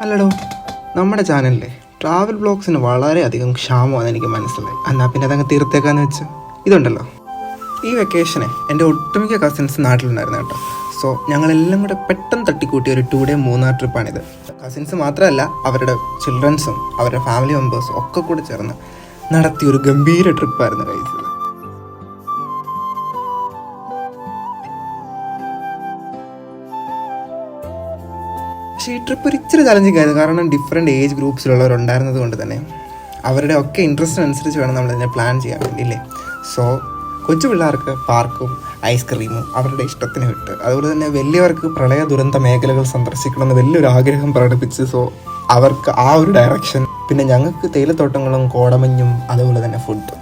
അല്ലടോ, നമ്മുടെ ചാനലിലെ ട്രാവൽ ബ്ലോഗ്സിന് വളരെയധികം ക്ഷാമമാണെന്ന് എനിക്ക് മനസ്സിലായി. എന്നാൽ പിന്നെ അതങ്ങ് തീർത്തേക്കാന്ന് വെച്ച് ഇതുണ്ടല്ലോ, ഈ വെക്കേഷന് എൻ്റെ ഒട്ടുമിക്ക കസിൻസ് നാട്ടിലുണ്ടായിരുന്നു കേട്ടോ. സോ ഞങ്ങളെല്ലാം കൂടെ പെട്ടെന്ന് തട്ടിക്കൂട്ടിയ ഒരു 2 day മൂന്നാർ ട്രിപ്പാണിത്. കസിൻസ് മാത്രമല്ല, അവരുടെ ചിൽഡ്രൻസും അവരുടെ ഫാമിലി മെമ്പേഴ്സും ഒക്കെ കൂടെ ചേർന്ന് നടത്തിയൊരു ഗംഭീര ട്രിപ്പായിരുന്നു കഴിച്ചത്. പക്ഷേ ഈ ട്രിപ്പ് ഒരു ഇച്ചിരി ചലഞ്ചിങ് ആയിരുന്നു. കാരണം ഡിഫറെൻറ്റ് ഏജ് ഗ്രൂപ്പ്സിലുള്ളവരുണ്ടായിരുന്നത് കൊണ്ട് തന്നെ അവരുടെ ഒക്കെ ഇൻട്രസ്റ്റിനനുസരിച്ച് വേണം നമ്മളിതിനെ പ്ലാൻ ചെയ്യാൻ വേണ്ടിയില്ലേ. സോ കൊച്ചു പിള്ളേർക്ക് പാർക്കും ഐസ്ക്രീമും അവരുടെ ഇഷ്ടത്തിന് വിട്ട്, അതുപോലെ തന്നെ വലിയവർക്ക് പ്രളയ ദുരന്ത മേഖലകൾ സന്ദർശിക്കണമെന്ന് വലിയൊരു ആഗ്രഹം പ്രകടിപ്പിച്ച്, സോ അവർക്ക് ആ ഒരു ഡയറക്ഷൻ. പിന്നെ ഞങ്ങൾക്ക് തേയിലത്തോട്ടങ്ങളും കോടമഞ്ഞും അതുപോലെ തന്നെ ഫുഡും.